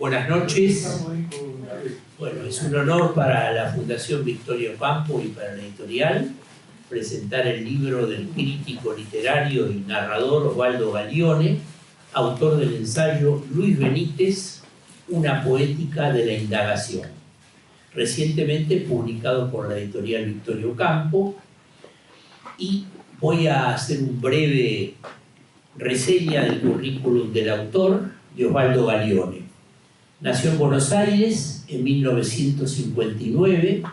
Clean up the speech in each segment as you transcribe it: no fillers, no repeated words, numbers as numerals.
Buenas noches. Bueno, es un honor para la Fundación Victorio Campo y para la editorial presentar el libro del crítico literario y narrador Osvaldo Galione, autor del ensayo Luis Benítez, una poética de la indagación, recientemente publicado por la editorial Victorio Campo. Y voy a hacer un breve reseña del currículum del autor, de Osvaldo Galione. Nació en Buenos Aires en 1959,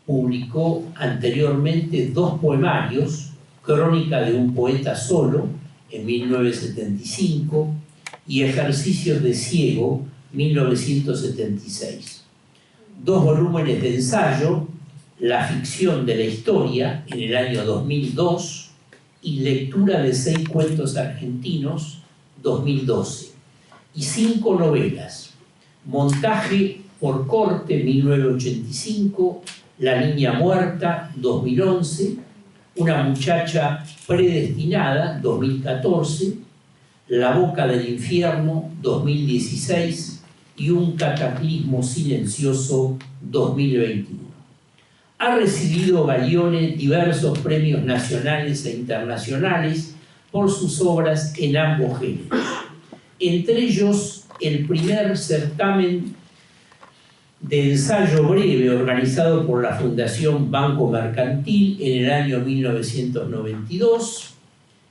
publicó anteriormente 2 poemarios, Crónica de un poeta solo, en 1975, y Ejercicios de ciego, 1976. 2 volúmenes de ensayo, La ficción de la historia, en el año 2002, y Lectura de 6 cuentos argentinos, 2012. Y 5 novelas, Montaje por corte, 1985, La niña muerta, 2011, Una muchacha predestinada, 2014, La boca del infierno, 2016, y Un cataclismo silencioso, 2021. Ha recibido Galione diversos premios nacionales e internacionales por sus obras en ambos géneros. Entre ellos, el primer certamen de ensayo breve organizado por la Fundación Banco Mercantil en el año 1992,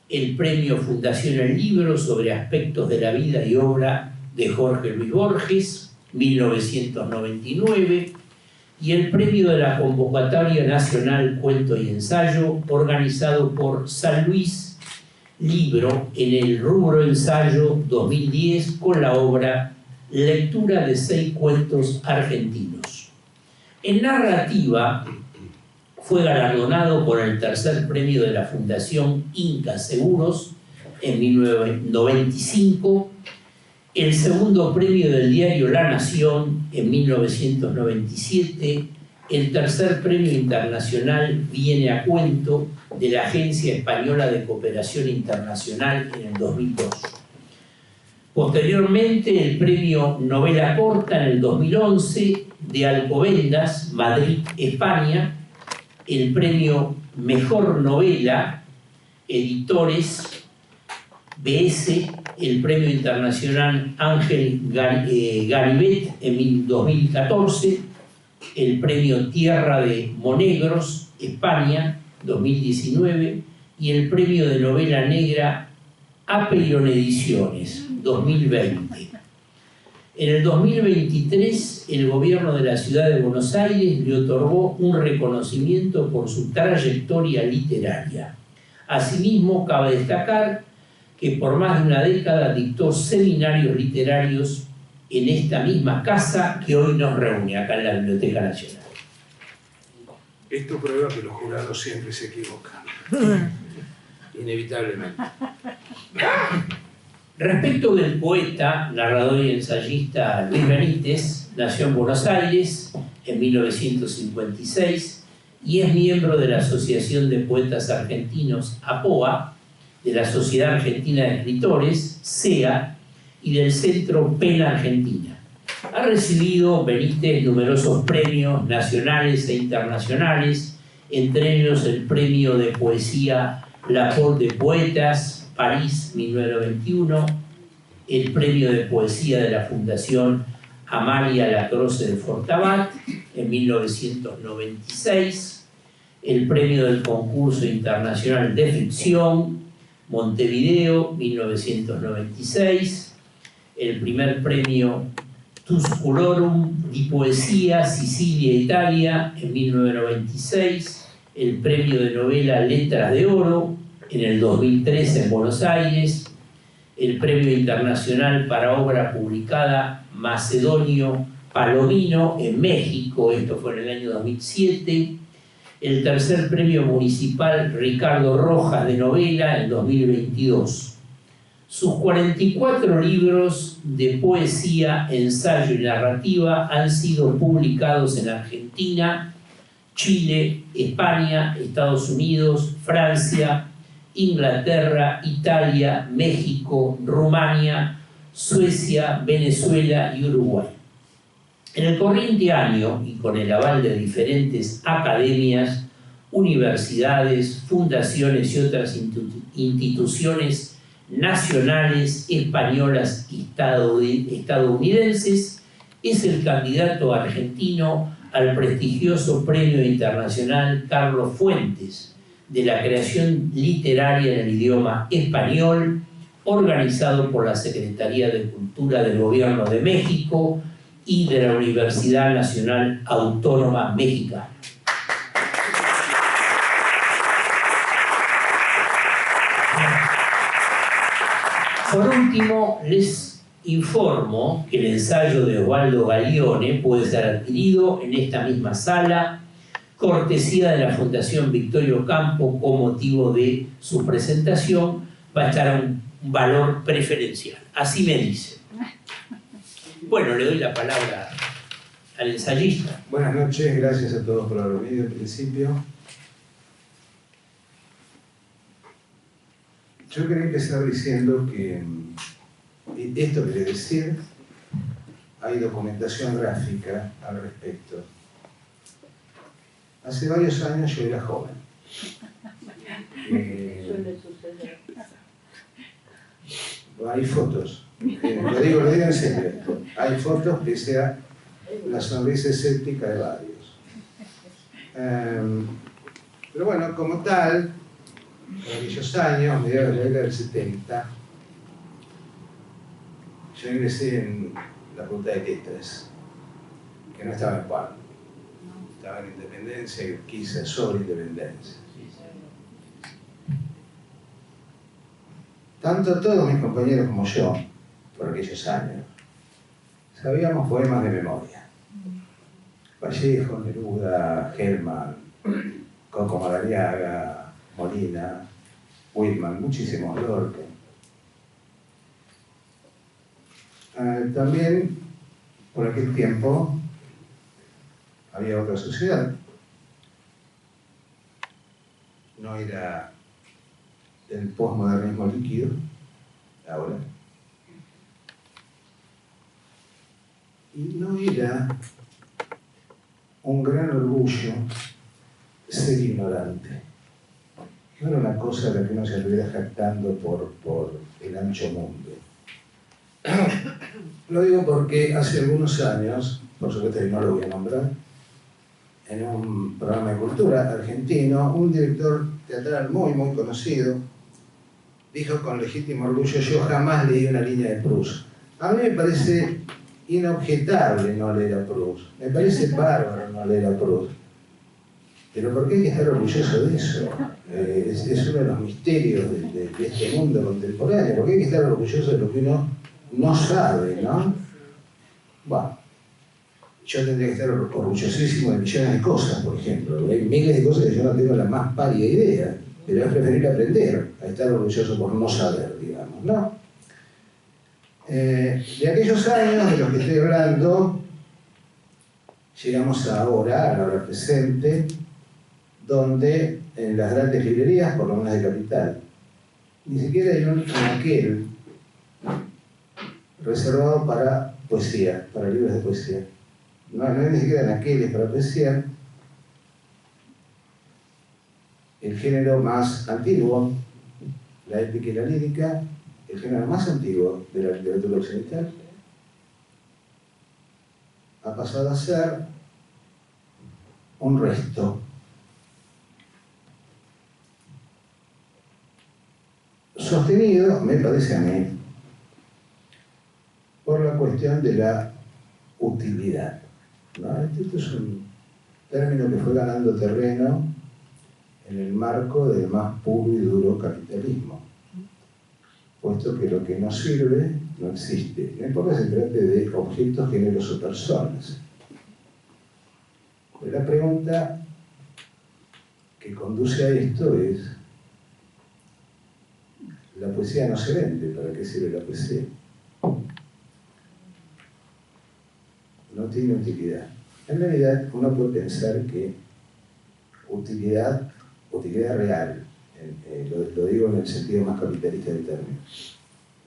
el premio Fundación El Libro sobre aspectos de la vida y obra de Jorge Luis Borges, 1999, y el premio de la Convocatoria Nacional Cuento y Ensayo organizado por San Luis Libro en el rubro ensayo 2010 con la obra Lectura de 6 cuentos argentinos. En narrativa fue galardonado por el tercer premio de la Fundación Inca Seguros en 1995, el segundo premio del diario La Nación en 1997, el tercer premio internacional Viene a Cuento de la Agencia Española de Cooperación Internacional en el 2002. Posteriormente, el premio Novela Corta en el 2011 de Alcobendas, Madrid, España, el premio Mejor Novela, Editores BS, el premio internacional Ángel Garibet en 2014, el premio Tierra de Monegros, España, 2019, y el premio de novela negra Apeiron Ediciones, 2020. En el 2023, el gobierno de la ciudad de Buenos Aires le otorgó un reconocimiento por su trayectoria literaria. Asimismo, cabe destacar que por más de una década dictó seminarios literarios en esta misma casa que hoy nos reúne, acá en la Biblioteca Nacional. Esto prueba que los jurados siempre se equivocan. Inevitablemente. Respecto del poeta, narrador y ensayista Luis Benítez, nació en Buenos Aires en 1956 y es miembro de la Asociación de Poetas Argentinos, APOA, de la Sociedad Argentina de Escritores, SEA, y del Centro PEN Argentina. Ha recibido Benítez numerosos premios nacionales e internacionales, entre ellos el premio de poesía La Pol de Poetas, París, 1991, el premio de poesía de la Fundación Amalia Lacroze de Fortabat en 1996, el premio del Concurso Internacional de Ficción Montevideo, 1996, el primer premio Tusculorum di Poesía Sicilia, Italia, en 1996, el premio de novela Letras de Oro, en el 2003 en Buenos Aires, el premio internacional para obra publicada Macedonio Palomino en México, esto fue en el año 2007, el tercer premio municipal Ricardo Rojas de novela en 2022. Sus 44 libros de poesía, ensayo y narrativa han sido publicados en Argentina, Chile, España, Estados Unidos, Francia, Inglaterra, Italia, México, Rumania, Suecia, Venezuela y Uruguay. En el corriente año, y con el aval de diferentes academias, universidades, fundaciones y otras instituciones nacionales, españolas y estadounidenses, es el candidato argentino al prestigioso Premio Internacional Carlos Fuentes de la creación literaria en el idioma español, organizado por la Secretaría de Cultura del Gobierno de México y de la Universidad Nacional Autónoma Mexicana. Por último, les informo que el ensayo de Osvaldo Gaglione puede ser adquirido en esta misma sala, cortesía de la Fundación Victorio Campo, con motivo de su presentación. Va a estar a un valor preferencial. Así me dice. Bueno, le doy la palabra al ensayista. Buenas noches, gracias a todos por haber venido en principio. Yo quería empezar diciendo que esto quiere decir, hay documentación gráfica al respecto. Hace varios años yo era joven. Suele suceder. Hay fotos, lo digo en serio, hay fotos que sea la sonrisa escéptica de varios. Pero bueno, como tal, en aquellos años, mediados de la década del 70, yo ingresé en la Facultad de Letras, que no estaba en Juan, estaba en Independencia y quise sobre Independencia. Tanto todos mis compañeros como yo, por aquellos años, sabíamos poemas de memoria. Vallejo, Neruda, Gelman, Coco Madariaga, Molina, Whitman, muchísimos, Lorca. También, por aquel tiempo, había otra sociedad. No era el posmodernismo líquido, ahora. Y no era un gran orgullo ser ignorante. No era una cosa de la que uno se estuviera jactando por el ancho mundo. Lo digo porque hace algunos años, por supuesto que no lo voy a nombrar, en un programa de cultura argentino, un director teatral muy conocido dijo con legítimo orgullo: yo jamás leí una línea de Proust. A mí me parece inobjetable no leer a Proust, me parece bárbaro no leer a Proust, pero ¿por qué hay que estar orgulloso de eso? Es uno de los misterios de este mundo contemporáneo. ¿Por qué hay que estar orgulloso de lo que uno no sabe, no? Bueno, yo tendría que estar orgullosísimo de millones de cosas, por ejemplo. Hay miles de cosas que yo no tengo la más pálida idea, pero es preferible aprender a estar orgulloso por no saber, digamos, ¿no? De aquellos años de los que estoy hablando, llegamos ahora, a la hora presente, donde en las grandes librerías, por lo menos de capital, ni siquiera hay un anaquel reservado para poesía, para libros de poesía. No hay ni siquiera anaqueles para poesía. El género más antiguo, la épica y la lírica, el género más antiguo de la literatura occidental, ha pasado a ser un resto. Sostenido, me parece a mí, por la cuestión de la utilidad, ¿no? Esto es un término que fue ganando terreno en el marco del más puro y duro capitalismo, puesto que lo que no sirve no existe, no importa si se trate de objetos, géneros o personas. Pero la pregunta que conduce a esto es: la poesía no se vende, ¿para qué sirve la poesía? No tiene utilidad. En realidad, uno puede pensar que utilidad real, lo digo en el sentido más capitalista del término,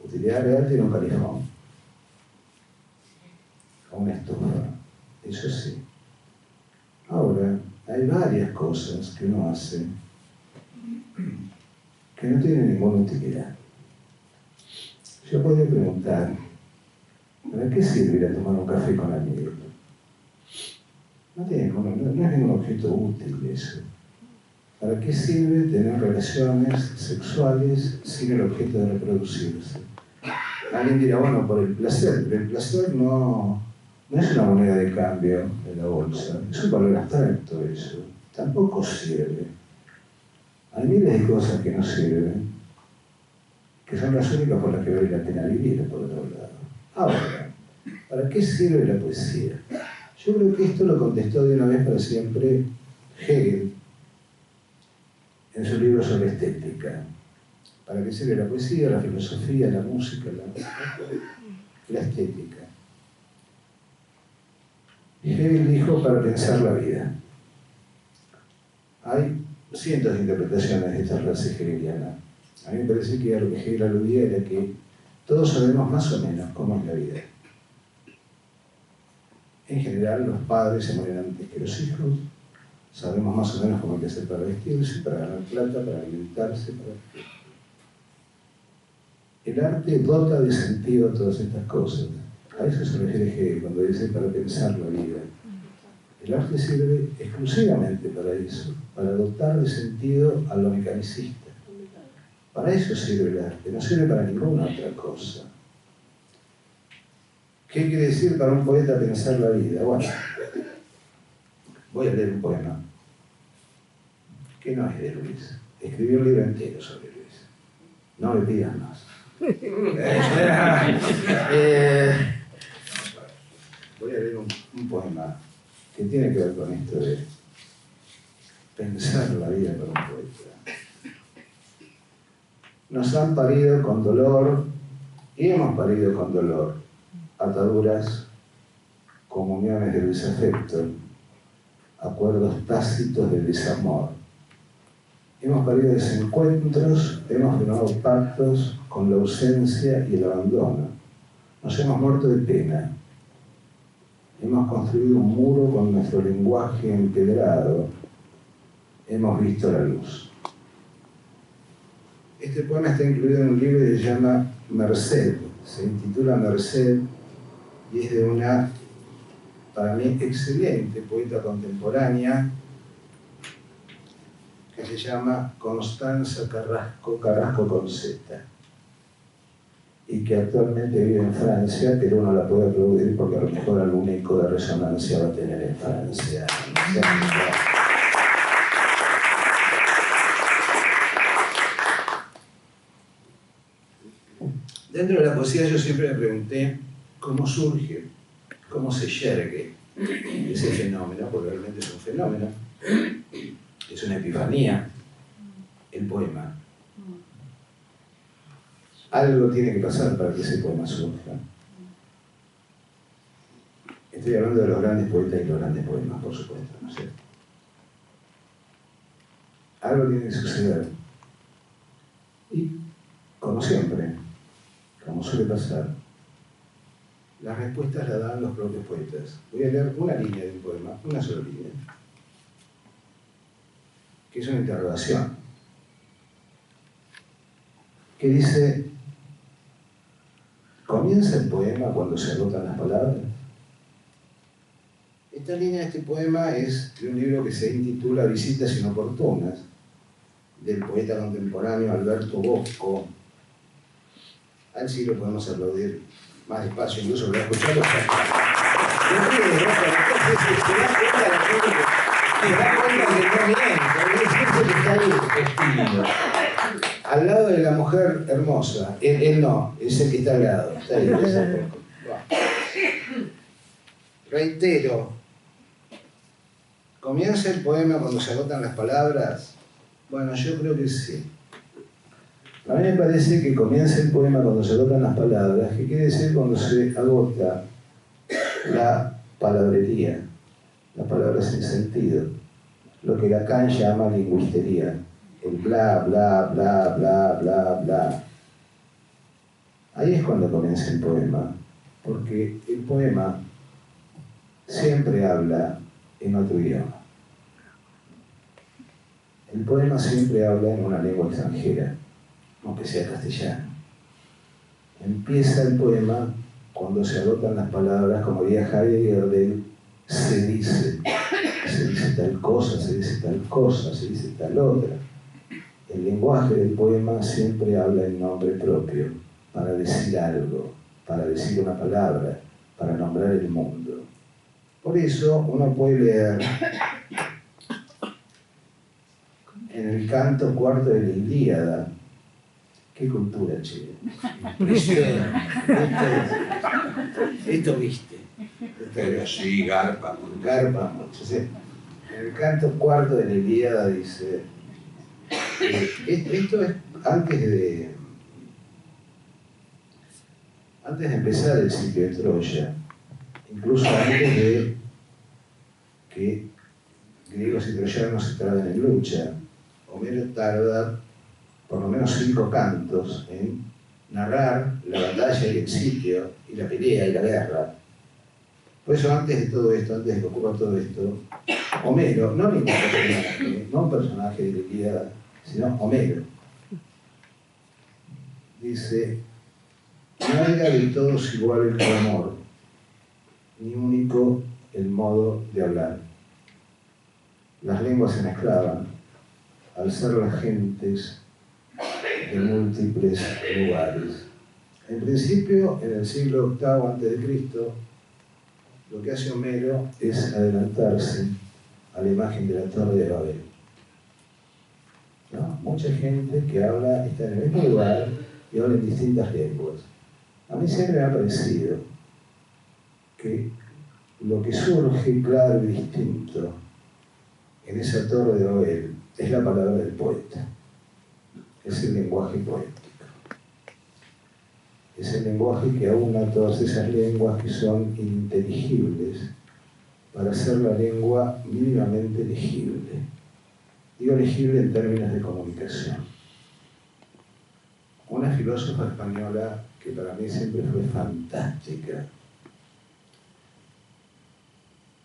utilidad real tiene un calefón. a una estufa, eso sí. Ahora, hay varias cosas que uno hace que no tienen ninguna utilidad. Yo podría preguntar, ¿para qué sirve ir a tomar un café con amigos? No es ningún objeto útil eso. ¿Para qué sirve tener relaciones sexuales sin el objeto de reproducirse? Alguien dirá, bueno, por el placer, pero el placer no es una moneda de cambio de la bolsa, es un valor abstracto eso, tampoco sirve. Hay miles de cosas que no sirven, que son las únicas por las que vale la pena vivir, por otro lado. Ahora, ¿para qué sirve la poesía? Yo creo que esto lo contestó de una vez para siempre Hegel en su libro sobre estética. ¿Para qué sirve la poesía, la filosofía, la música, la estética? Hegel dijo para pensar la vida. Hay cientos de interpretaciones de esta frase hegeliana. A mí me parece que a lo que Hegel aludía era que todos sabemos más o menos cómo es la vida. En general, los padres se mueren antes que los hijos. Sabemos más o menos cómo hay que hacer para vestirse, para ganar plata, para alimentarse. El arte dota de sentido a todas estas cosas. A eso se refiere Hegel cuando dice para pensar la vida. El arte sirve exclusivamente para eso, para dotar de sentido a lo mecanicista. Para eso sirve el arte, no sirve para ninguna otra cosa. ¿Qué quiere decir para un poeta pensar la vida? Bueno, voy a leer un poema que no es de Luis. Escribí un libro entero sobre Luis. No me pidan más. Voy a leer un poema que tiene que ver con esto de pensar la vida para un poeta. Nos han parido con dolor y hemos parido con dolor, ataduras, comuniones del desafecto, acuerdos tácitos del desamor. Hemos parido desencuentros, hemos renovado pactos con la ausencia y el abandono. Nos hemos muerto de pena. Hemos construido un muro con nuestro lenguaje empedrado. Hemos visto la luz. Este poema está incluido en un libro que se llama Merced. Se intitula Merced y es de una, para mí, excelente poeta contemporánea que se llama Constanza Carrasco con Z, y que actualmente vive en Francia, pero uno la puede aplaudir porque a lo mejor algún eco de resonancia va a tener en Francia. Dentro de la poesía yo siempre me pregunté cómo surge, cómo se yergue ese fenómeno, porque realmente es un fenómeno, es una epifanía, el poema. Algo tiene que pasar para que ese poema surja. Estoy hablando de los grandes poetas y los grandes poemas, por supuesto, ¿no es cierto? Algo tiene que suceder. Y, como siempre, como suele pasar, las respuestas las dan los propios poetas. Voy a leer una línea de un poema, una sola línea, que es una interrogación, que dice: ¿comienza el poema cuando se agotan las palabras? Esta línea de este poema es de un libro que se intitula Visitas inoportunas, del poeta contemporáneo Alberto Bosco. A él sí lo podemos aplaudir más despacio, incluso lo voy a escuchar. Se da cuenta que no miente, al lado de la mujer hermosa. Él no, es el que está al lado. Está ahí, reitero, ¿comienza el poema cuando se agotan las palabras? Bueno, yo creo que sí. A mí me parece que comienza el poema cuando se agotan las palabras, que quiere decir cuando se agota la palabrería, la palabra sin sentido, lo que Lacan llama lingüistería, el bla, bla, bla, bla, bla, bla. Ahí es cuando comienza el poema, porque el poema siempre habla en otro idioma. El poema siempre habla en una lengua extranjera, aunque sea castellano. Empieza el poema cuando se agotan las palabras, como diría Javier Gardel, se dice tal cosa, se dice tal cosa, se dice tal otra. El lenguaje del poema siempre habla en nombre propio, para decir algo, para decir una palabra, para nombrar el mundo. Por eso uno puede leer en el canto cuarto de la Ilíada. Qué cultura, che. Impresionante. Esto viste. Pero sí, garpa. Garpa mucho. Sí. En el canto cuarto de la Ilíada dice, esto es antes de empezar el sitio de Troya, incluso antes de que griegos y troyanos se traben en lucha, Homero tarda por lo menos 5 cantos en narrar la batalla y el sitio, y la pelea y la guerra. Por eso antes de todo esto, antes de que ocurra todo esto, Homero, no ningún personaje, no un personaje de la Ilíada, sino Homero, dice: no era de todos igual el clamor, ni único el modo de hablar. Las lenguas se mezclaban, al ser las gentes de múltiples lugares. En principio, en el siglo VIII a.C., lo que hace Homero es adelantarse a la imagen de la Torre de Babel. ¿No? Mucha gente que habla está en el mismo lugar y habla en distintas lenguas. A mí siempre me ha parecido que lo que surge claro y distinto en esa Torre de Babel es la palabra del poeta, es el lenguaje poético. Es el lenguaje que aúna todas esas lenguas que son ininteligibles para hacer la lengua mínimamente legible. Digo legible en términos de comunicación. Una filósofa española que para mí siempre fue fantástica,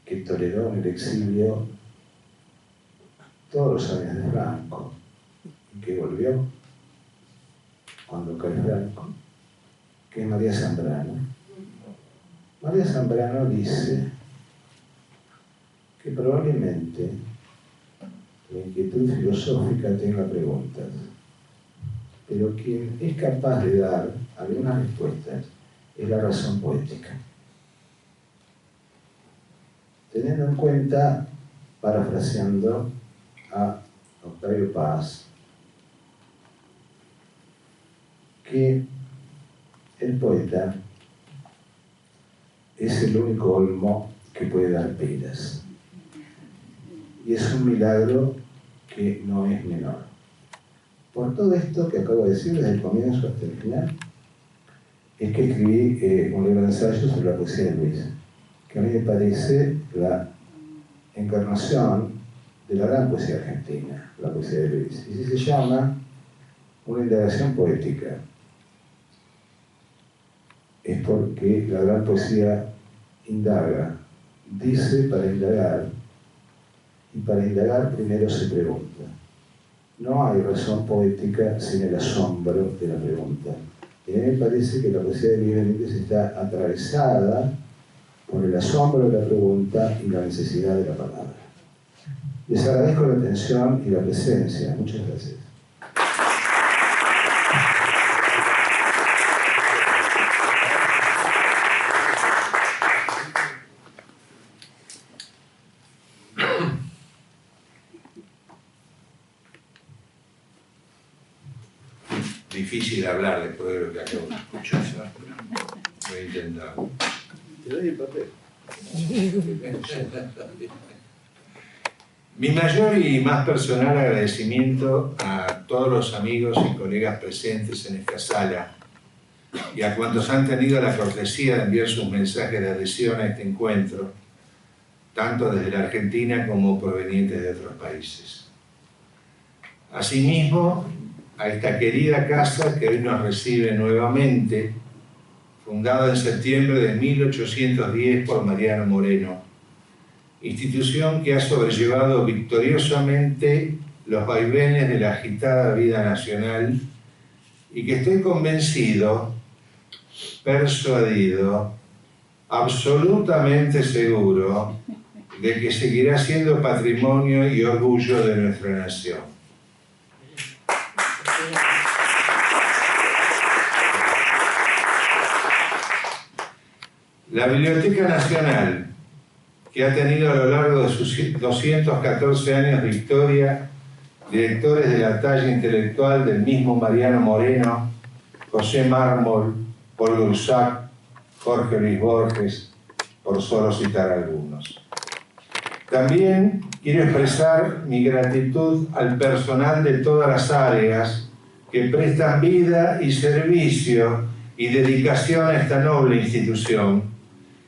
que toleró en el exilio todos los años de Franco y que volvió cuando cae Franco, que es María Zambrano. María Zambrano dice que probablemente la inquietud filosófica tenga preguntas, pero quien es capaz de dar algunas respuestas es la razón poética. Teniendo en cuenta, parafraseando a Octavio Paz, que el poeta es el único olmo que puede dar peras. Y es un milagro que no es menor. Por todo esto que acabo de decir, desde el comienzo hasta el final, es que escribí un libro de ensayos sobre la poesía de Luis, que a mí me parece la encarnación de la gran poesía argentina, la poesía de Luis. Y si se llama Una indagación poética, es porque la gran poesía indaga, dice para indagar, y para indagar primero se pregunta. No hay razón poética sin el asombro de la pregunta. Y a mí me parece que la poesía de Miguel Benítez está atravesada por el asombro de la pregunta y la necesidad de la palabra. Les agradezco la atención y la presencia. Muchas gracias. Difícil hablar después de lo que acabo de escuchar. Voy a intentar. Te doy el papel. Mi mayor y más personal agradecimiento a todos los amigos y colegas presentes en esta sala y a cuantos han tenido la cortesía de enviar sus mensajes de adhesión a este encuentro, tanto desde la Argentina como provenientes de otros países. Asimismo, a esta querida casa que hoy nos recibe nuevamente, fundada en septiembre de 1810 por Mariano Moreno, institución que ha sobrellevado victoriosamente los vaivenes de la agitada vida nacional y que estoy convencido, persuadido, absolutamente seguro de que seguirá siendo patrimonio y orgullo de nuestra nación. La Biblioteca Nacional, que ha tenido a lo largo de sus 214 años de historia directores de la talla intelectual del mismo Mariano Moreno, José Mármol, Paul Groussac, Jorge Luis Borges, por solo citar algunos. También quiero expresar mi gratitud al personal de todas las áreas que prestan vida y servicio y dedicación a esta noble institución,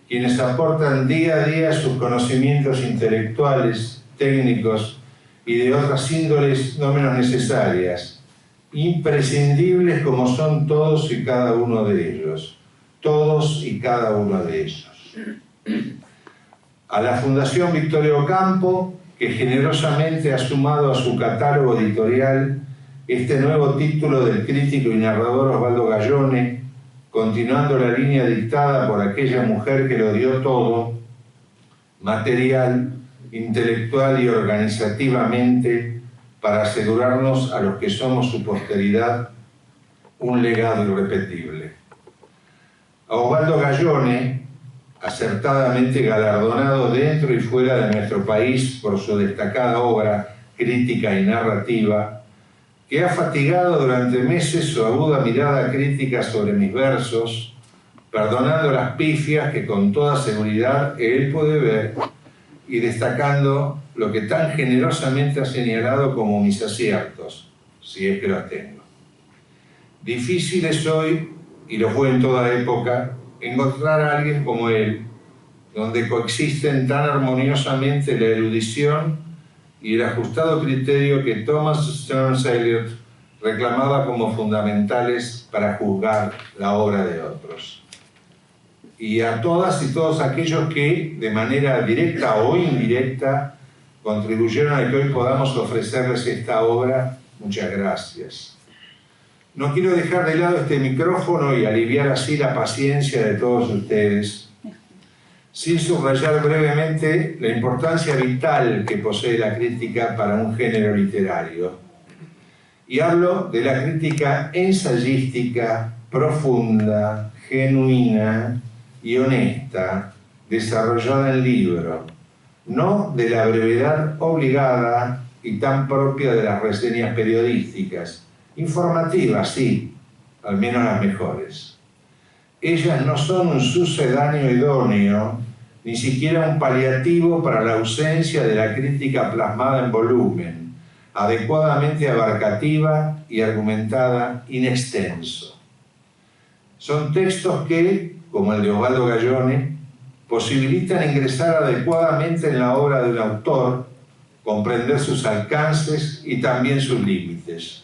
quienes aportan día a día sus conocimientos intelectuales, técnicos y de otras índoles no menos necesarias, imprescindibles como son todos y cada uno de ellos. Todos y cada uno de ellos. A la Fundación Victoria Ocampo, que generosamente ha sumado a su catálogo editorial este nuevo título del crítico y narrador Osvaldo Gallone, continuando la línea dictada por aquella mujer que lo dio todo, material, intelectual y organizativamente, para asegurarnos a los que somos su posteridad un legado irrepetible. A Osvaldo Gallone, acertadamente galardonado dentro y fuera de nuestro país por su destacada obra crítica y narrativa, que ha fatigado durante meses su aguda mirada crítica sobre mis versos, perdonando las pifias que con toda seguridad él puede ver y destacando lo que tan generosamente ha señalado como mis aciertos, si es que los tengo. Difícil es hoy, y lo fue en toda época, encontrar a alguien como él, donde coexisten tan armoniosamente la erudición y el ajustado criterio que Thomas Stearns Eliot reclamaba como fundamentales para juzgar la obra de otros. Y a todas y todos aquellos que, de manera directa o indirecta, contribuyeron a que hoy podamos ofrecerles esta obra, muchas gracias. No quiero dejar de lado este micrófono y aliviar así la paciencia de todos ustedes, sin subrayar brevemente la importancia vital que posee la crítica para un género literario. Y hablo de la crítica ensayística, profunda, genuina y honesta, desarrollada en libro, no de la brevedad obligada y tan propia de las reseñas periodísticas, informativas, sí, al menos las mejores. Ellas no son un sucedáneo idóneo, ni siquiera un paliativo para la ausencia de la crítica plasmada en volumen, adecuadamente abarcativa y argumentada in extenso. Son textos que, como el de Osvaldo Gallone, posibilitan ingresar adecuadamente en la obra de un autor, comprender sus alcances y también sus límites,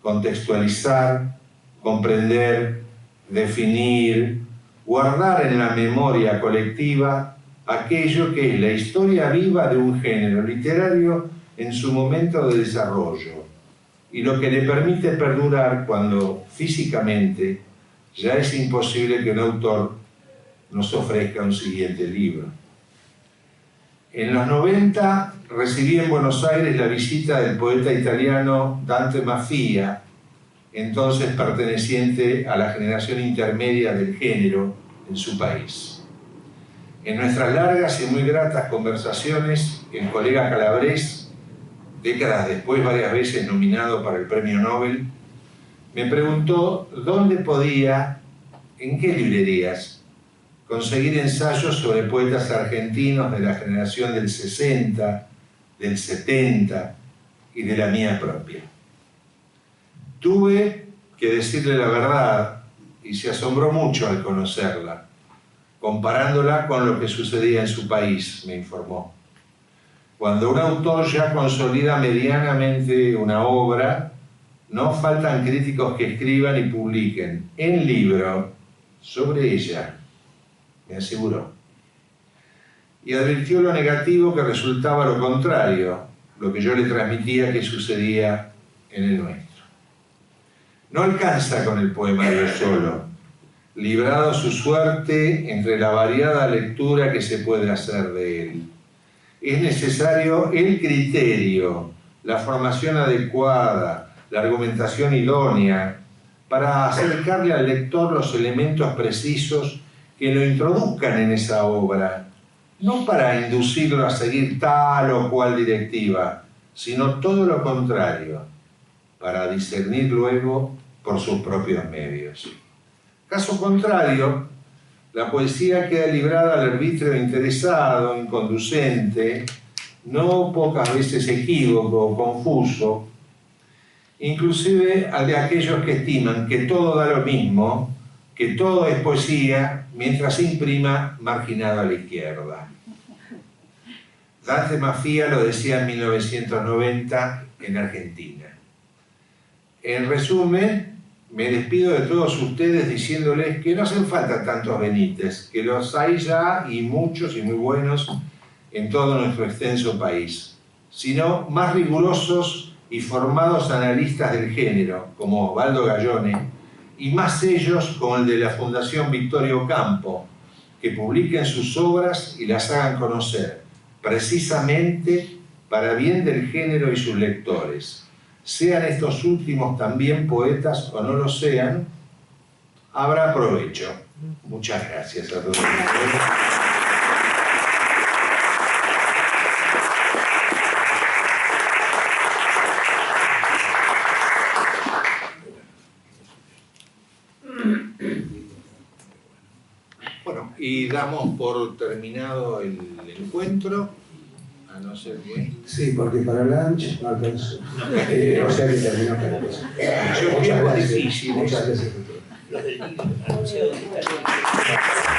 contextualizar, comprender, definir, guardar en la memoria colectiva aquello que es la historia viva de un género literario en su momento de desarrollo y lo que le permite perdurar cuando físicamente ya es imposible que un autor nos ofrezca un siguiente libro. En los 90 recibí en Buenos Aires la visita del poeta italiano Dante Maffia, entonces perteneciente a la generación intermedia del género en su país. En nuestras largas y muy gratas conversaciones, el colega Calabrés, décadas después varias veces nominado para el Premio Nobel, me preguntó dónde podía, en qué librerías, conseguir ensayos sobre poetas argentinos de la generación del 60, del 70 y de la mía propia. Tuve que decirle la verdad y se asombró mucho al conocerla, comparándola con lo que sucedía en su país, me informó. Cuando un autor ya consolida medianamente una obra, no faltan críticos que escriban y publiquen en libro sobre ella, me aseguró. y advirtió lo negativo que resultaba lo contrario, lo que yo le transmitía que sucedía en el nuestro. No alcanza con el poemario solo, librado su suerte entre la variada lectura que se puede hacer de él. Es necesario el criterio, la formación adecuada, la argumentación idónea, para acercarle al lector los elementos precisos que lo introduzcan en esa obra, no para inducirlo a seguir tal o cual directiva, sino todo lo contrario, para discernir luego por sus propios medios. Caso contrario, la poesía queda librada al arbitrio interesado, inconducente, no pocas veces equívoco o confuso, inclusive al de aquellos que estiman que todo da lo mismo, que todo es poesía, mientras se imprima marginado a la izquierda. Dante Mafia lo decía en 1990 en Argentina. En resumen, me despido de todos ustedes diciéndoles que no hacen falta tantos Benítez, que los hay ya y muchos y muy buenos en todo nuestro extenso país, sino más rigurosos y formados analistas del género, como Osvaldo Gallone, y más sellos como el de la Fundación Victorio Campo, que publiquen sus obras y las hagan conocer, precisamente para bien del género y sus lectores. Sean estos últimos también poetas o no lo sean, habrá provecho. Muchas gracias a todos. Bueno, y damos por terminado el encuentro, a no ser que... Sí, porque para lunch no alcanzó. O sea que terminó para Yo creo que es difícil. Muchas gracias. Los del libro anunciados esta noche.